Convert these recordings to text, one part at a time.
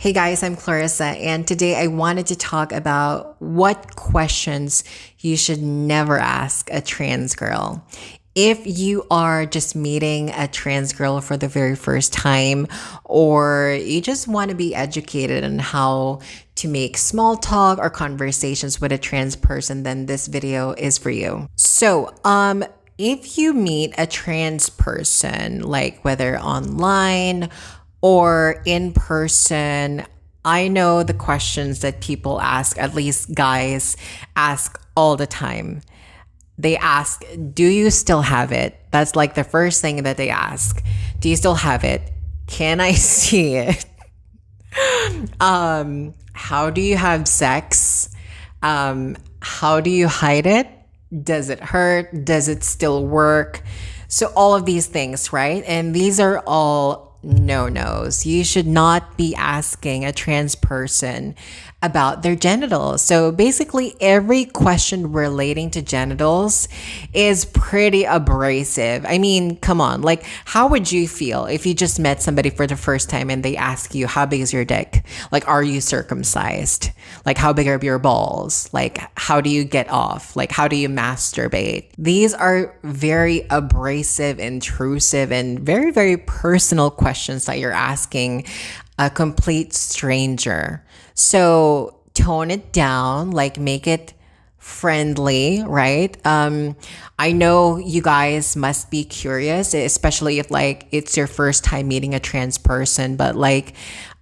Hey guys, I'm Clarissa, and today I wanted to talk about what questions you should never ask a trans girl. If you are just meeting a trans girl for the very first time, or you just want to be educated on how to make small talk or conversations with a trans person, then this video is for you. If you meet a trans person, like whether online or in person, I know the questions that people ask, at least guys ask all the time. They ask, do you still have it? That's like the first thing that they ask. Do you still have it? Can I see it? How do you have sex? How do you hide it? Does it hurt? Does it still work? So all of these things, right? And these are all no-nos. You should not be asking a trans person about their genitals. So basically every question relating to genitals is pretty abrasive. I mean, come on, like how would you feel if you just met somebody for the first time and they ask you, how big is your dick? Like, are you circumcised? Like, how big are your balls? Like, how do you get off? Like, how do you masturbate? These are very abrasive, intrusive, and very, very personal questions that you're asking a complete stranger. So tone it down, like make it friendly, right? I know you guys must be curious, especially if like it's your first time meeting a trans person, but like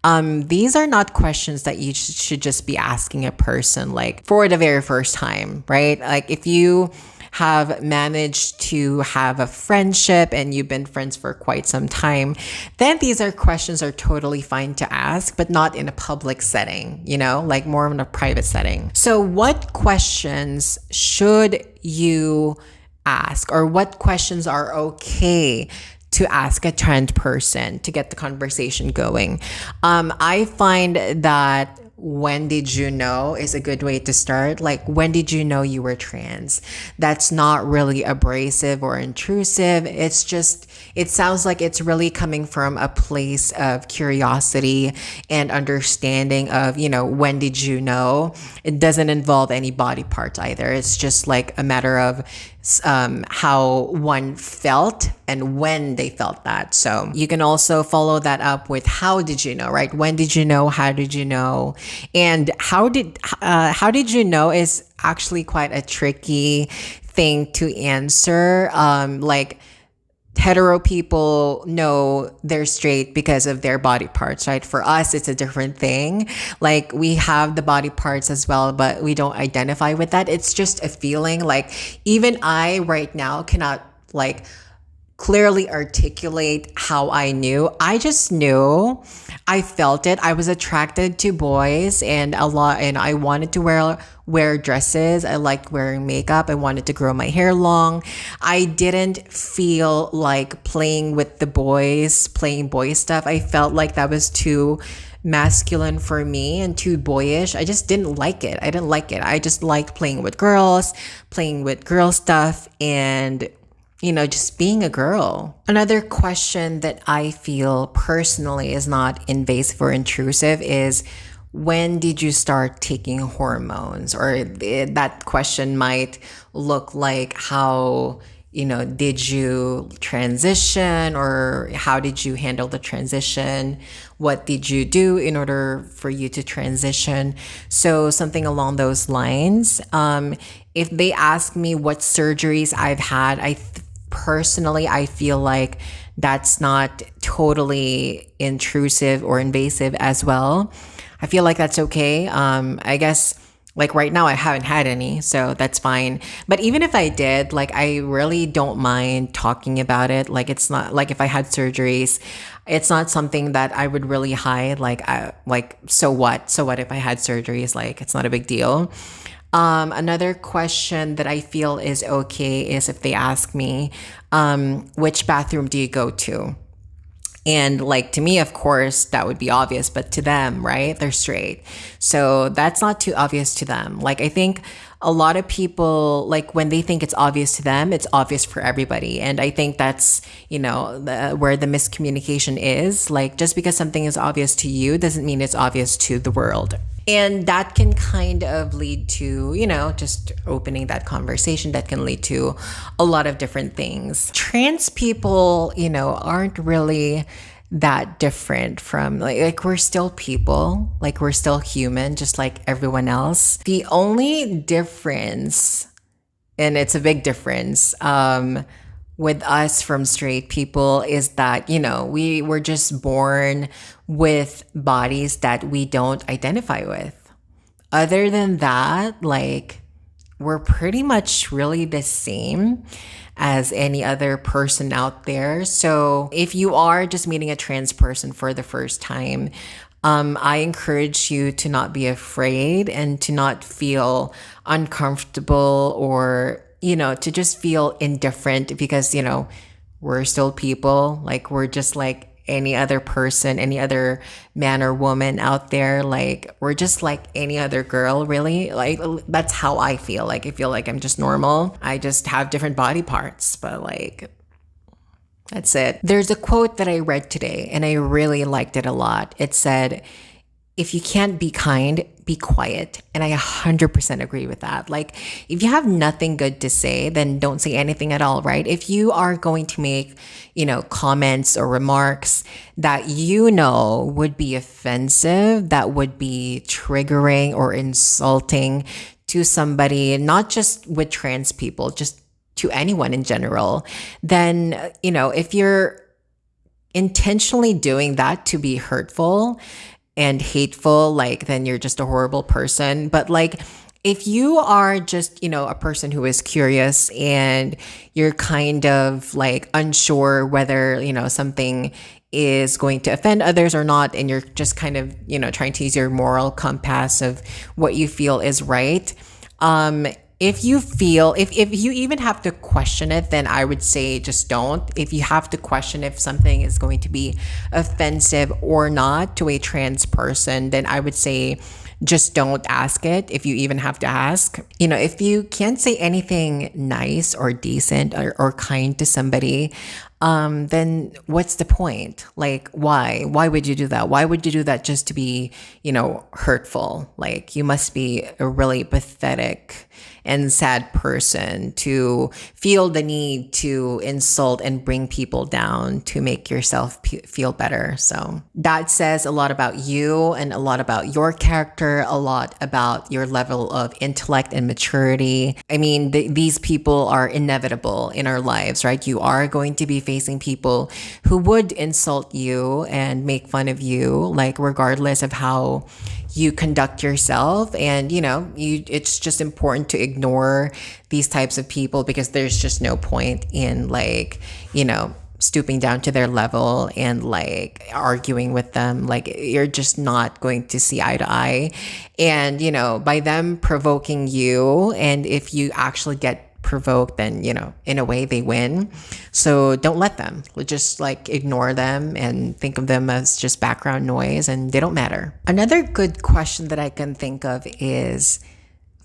these are not questions that you should just be asking a person like for the very first time, right? Like if you have managed to have a friendship and you've been friends for quite some time, then these are questions are totally fine to ask, but not in a public setting, like more in a private setting. So what questions should you ask, or what questions are okay to ask a trans person to get the conversation going? I find that when did you know is a good way to start. Like, when did you know you were trans? That's not really abrasive or intrusive. It's just, it sounds like it's really coming from a place of curiosity and understanding of, when did you know? It doesn't involve any body parts either. It's just like a matter of how one felt and when they felt that. So you can also follow that up with how did you know, right? When did you know? How did you know? And how did you know is actually quite a tricky thing to answer. Like hetero people know they're straight because of their body parts, right? For us, it's a different thing. Like we have the body parts as well, but we don't identify with that. It's just a feeling. Like even I right now cannot like clearly articulate how I knew. I just knew. I felt it. I was attracted to boys and I wanted to wear dresses. I liked wearing makeup. I wanted to grow my hair long. I didn't feel like playing with the boys, playing boy stuff. I felt like that was too masculine for me and too boyish. I just didn't like it. I didn't like it. I just liked playing with girls, playing with girl stuff, and just being a girl. Another question that I feel personally is not invasive or intrusive is, when did you start taking hormones? Or that question might look like, how, did you transition, or how did you handle the transition? What did you do in order for you to transition? So something along those lines. If they ask me what surgeries I've had, personally, I feel like that's not totally intrusive or invasive as well. I feel like that's okay. I guess like right now I haven't had any, so that's fine. But even if I did, like I really don't mind talking about it. Like it's not like if I had surgeries, it's not something that I would really hide. So what? So what if I had surgeries? Like it's not a big deal. Another question that I feel is okay is if they ask me, which bathroom do you go to? And like to me, of course, that would be obvious, but to them, right? They're straight. So that's not too obvious to them. Like I think a lot of people, like when they think it's obvious to them, it's obvious for everybody. And I think that's, where the miscommunication is. Like just because something is obvious to you doesn't mean it's obvious to the world. And that can kind of lead to, just opening that conversation that can lead to a lot of different things. Trans people, aren't really that different from like we're still people, like we're still human, just like everyone else. The only difference, and it's a big difference, with us from straight people is that, we were just born with bodies that we don't identify with. Other than that, like, we're pretty much really the same as any other person out there. So if you are just meeting a trans person for the first time, I encourage you to not be afraid and to not feel uncomfortable or to just feel indifferent because, we're still people. Like, we're just like any other person, any other man or woman out there. Like, we're just like any other girl, really. Like, that's how I feel. Like, I feel like I'm just normal. I just have different body parts, but like, that's it. There's a quote that I read today and I really liked it a lot. It said, if you can't be kind, be quiet. And I 100% agree with that. Like, if you have nothing good to say, then don't say anything at all, right? If you are going to make, comments or remarks that would be offensive, that would be triggering or insulting to somebody, not just with trans people, just to anyone in general, then, if you're intentionally doing that to be hurtful and hateful, like, then you're just a horrible person. But like, if you are just, a person who is curious and you're kind of like unsure whether, something is going to offend others or not, and you're just kind of, trying to use your moral compass of what you feel is right. If you feel, if you even have to question it, then I would say just don't. If you have to question if something is going to be offensive or not to a trans person, then I would say just don't ask it if you even have to ask. If you can't say anything nice or decent or kind to somebody, then what's the point? Like, why? Why would you do that? Why would you do that just to be, hurtful? Like, you must be a really pathetic and sad person to feel the need to insult and bring people down to make yourself feel better. So that says a lot about you and a lot about your character, a lot about your level of intellect and maturity. I mean, these people are inevitable in our lives, right? You are going to be facing people who would insult you and make fun of you, like, regardless of how you conduct yourself. And it's just important to ignore these types of people because there's just no point in stooping down to their level and like arguing with them. Like, you're just not going to see eye to eye. And by them provoking you, and if you actually get provoked, then in a way they win. So don't let them. Just like ignore them and think of them as just background noise, and they don't matter. Another good question that I can think of is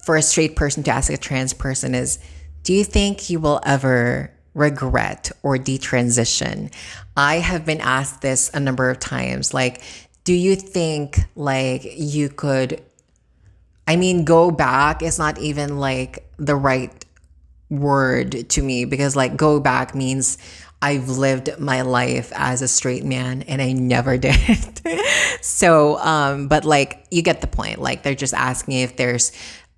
for a straight person to ask a trans person is, do you think you will ever regret or detransition? I have been asked this a number of times. Like, do you think like you could, go back is not even like the right word to me, because like go back means I've lived my life as a straight man and I never did. So, but like, you get the point. Like, they're just asking if there's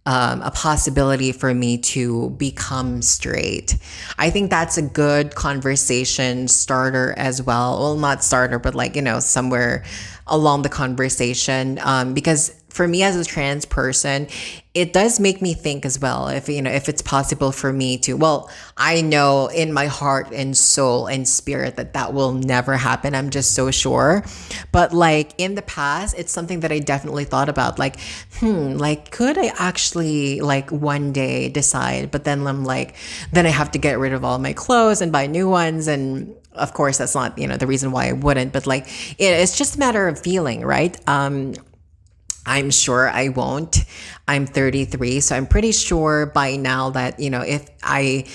a possibility for me to become straight. I think that's a good conversation starter as well. Well, not starter, but like, somewhere along the conversation. Because for me as a trans person, it does make me think as well if it's possible for me to, well, I know in my heart and soul and spirit that will never happen. I'm just so sure. But like in the past, it's something that I definitely thought about, like, like, could I actually like one day decide? But then I'm like, then I have to get rid of all my clothes and buy new ones. And of course, that's not, the reason why I wouldn't, but like, it's just a matter of feeling, right? I'm sure I won't. I'm 33, so I'm pretty sure by now that, if I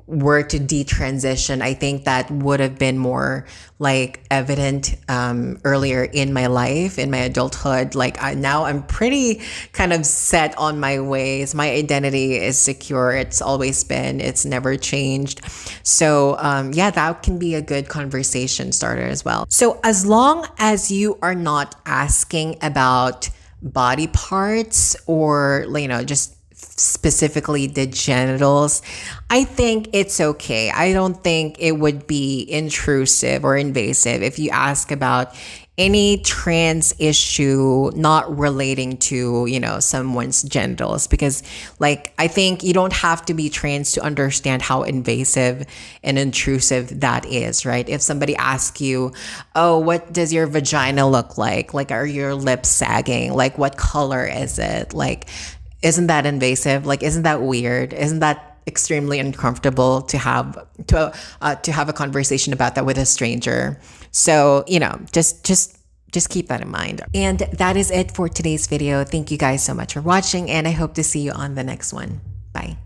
were to detransition, I think that would have been more like evident earlier in my life, in my adulthood. Like now I'm pretty kind of set on my ways. My identity is secure. It's always been, it's never changed. So yeah, that can be a good conversation starter as well. So as long as you are not asking about body parts or, just specifically the genitals, I think it's okay. I don't think it would be intrusive or invasive if you ask about any trans issue not relating to, someone's genitals, because like, I think you don't have to be trans to understand how invasive and intrusive that is, right? If somebody asks you, oh, what does your vagina look like? Like, are your lips sagging? Like, what color is it? Like, isn't that invasive? Like, isn't that weird? Isn't that extremely uncomfortable to have a conversation about that with a stranger? So, just keep that in mind. And that is it for today's video. Thank you guys so much for watching, and I hope to see you on the next one. Bye.